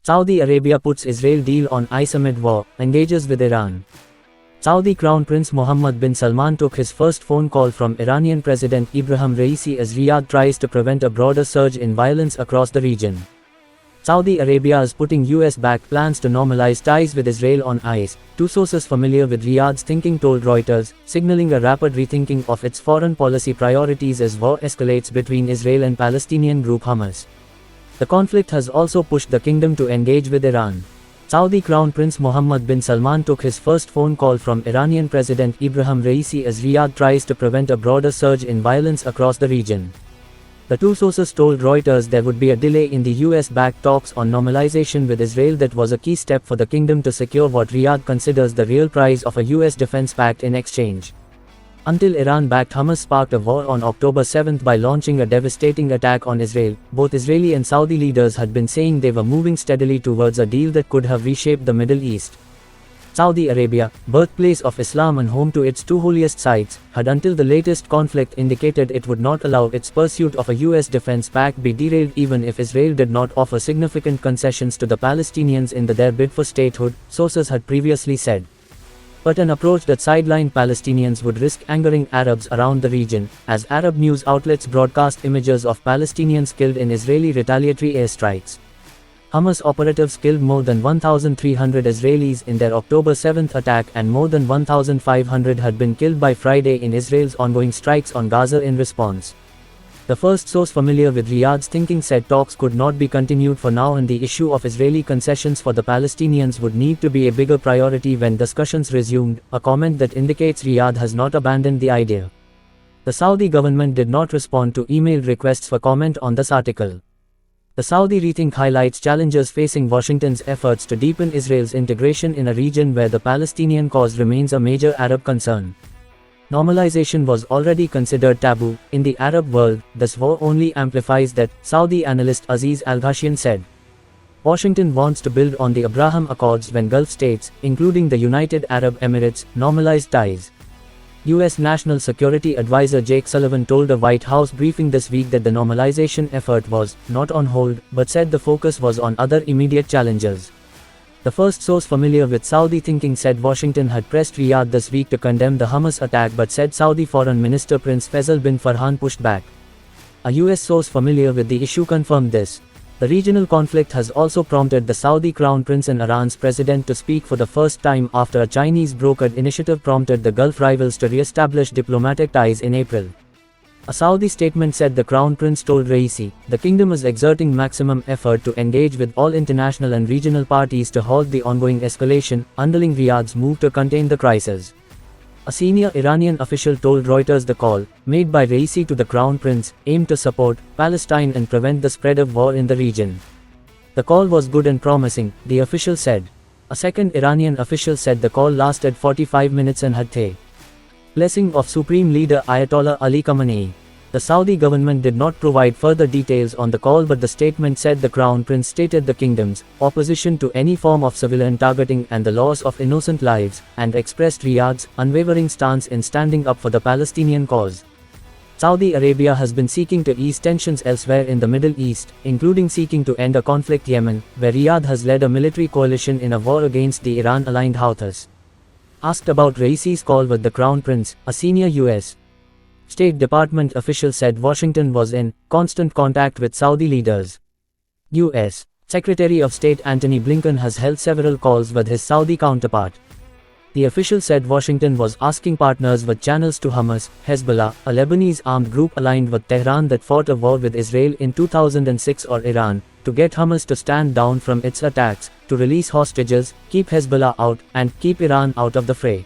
Saudi Arabia puts Israel deal on ice amid war, engages with Iran. Saudi Crown Prince Mohammed bin Salman took his first phone call from Iranian President Ibrahim Raisi as Riyadh tries to prevent a broader surge in violence across the region. Saudi Arabia is putting US-backed plans to normalize ties with Israel on ice, two sources familiar with Riyadh's thinking told Reuters, signaling a rapid rethinking of its foreign policy priorities as war escalates between Israel and Palestinian group Hamas. The conflict has also pushed the kingdom to engage with Iran. Saudi Crown Prince Mohammed bin Salman took his first phone call from Iranian President Ibrahim Raisi as Riyadh tries to prevent a broader surge in violence across the region. The two sources told Reuters there would be a delay in the US-backed talks on normalization with Israel that was a key step for the kingdom to secure what Riyadh considers the real price of a US defense pact in exchange. Until Iran-backed Hamas sparked a war on October 7 by launching a devastating attack on Israel, both Israeli and Saudi leaders had been saying they were moving steadily towards a deal that could have reshaped the Middle East. Saudi Arabia, birthplace of Islam and home to its two holiest sites, had until the latest conflict indicated it would not allow its pursuit of a US defense pact be derailed even if Israel did not offer significant concessions to the Palestinians in their bid for statehood, sources had previously said. But an approach that sidelined Palestinians would risk angering Arabs around the region, as Arab news outlets broadcast images of Palestinians killed in Israeli retaliatory airstrikes. Hamas operatives killed more than 1,300 Israelis in their October 7 attack and more than 1,500 had been killed by Friday in Israel's ongoing strikes on Gaza in response. The first source familiar with Riyadh's thinking said talks could not be continued for now and the issue of Israeli concessions for the Palestinians would need to be a bigger priority when discussions resumed, a comment that indicates Riyadh has not abandoned the idea. The Saudi government did not respond to emailed requests for comment on this article. The Saudi rethink highlights challenges facing Washington's efforts to deepen Israel's integration in a region where the Palestinian cause remains a major Arab concern. Normalization was already considered taboo in the Arab world, this war only amplifies that, Saudi analyst Aziz Al-Ghashian said. Washington wants to build on the Abraham Accords when Gulf states, including the United Arab Emirates, normalized ties. U.S. National Security Advisor Jake Sullivan told a White House briefing this week that the normalization effort was not on hold, but said the focus was on other immediate challenges. The first source familiar with Saudi thinking said Washington had pressed Riyadh this week to condemn the Hamas attack but said Saudi Foreign Minister Prince Faisal bin Farhan pushed back. A U.S. source familiar with the issue confirmed this. The regional conflict has also prompted the Saudi Crown Prince and Iran's president to speak for the first time after a Chinese-brokered initiative prompted the Gulf rivals to re-establish diplomatic ties in April. A Saudi statement said the Crown Prince told Raisi, the kingdom is exerting maximum effort to engage with all international and regional parties to halt the ongoing escalation, underlying Riyadh's move to contain the crisis. A senior Iranian official told Reuters the call, made by Raisi to the Crown Prince, aimed to support Palestine and prevent the spread of war in the region. The call was good and promising, the official said. A second Iranian official said the call lasted 45 minutes and had the blessing of Supreme Leader Ayatollah Ali Khamenei. The Saudi government did not provide further details on the call, but the statement said the Crown Prince stated the kingdom's opposition to any form of civilian targeting and the loss of innocent lives, and expressed Riyadh's unwavering stance in standing up for the Palestinian cause. Saudi Arabia has been seeking to ease tensions elsewhere in the Middle East, including seeking to end a conflict in Yemen, where Riyadh has led a military coalition in a war against the Iran-aligned Houthis. Asked about Raisi's call with the Crown Prince, a senior U.S. State Department official said Washington was in constant contact with Saudi leaders. U.S. Secretary of State Antony Blinken has held several calls with his Saudi counterpart. The official said Washington was asking partners with channels to Hamas, Hezbollah, a Lebanese armed group aligned with Tehran that fought a war with Israel in 2006, or Iran, to get Hamas to stand down from its attacks, to release hostages, keep Hezbollah out, and keep Iran out of the fray.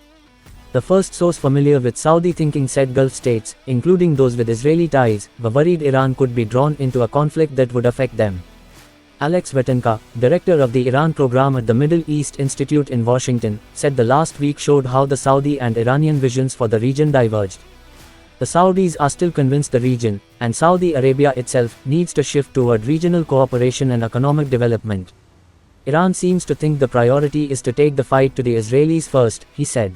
The first source familiar with Saudi thinking said Gulf states, including those with Israeli ties, were worried Iran could be drawn into a conflict that would affect them. Alex Vetenka, director of the Iran program at the Middle East Institute in Washington, said the last week showed how the Saudi and Iranian visions for the region diverged. The Saudis are still convinced the region, and Saudi Arabia itself, needs to shift toward regional cooperation and economic development. Iran seems to think the priority is to take the fight to the Israelis first, he said.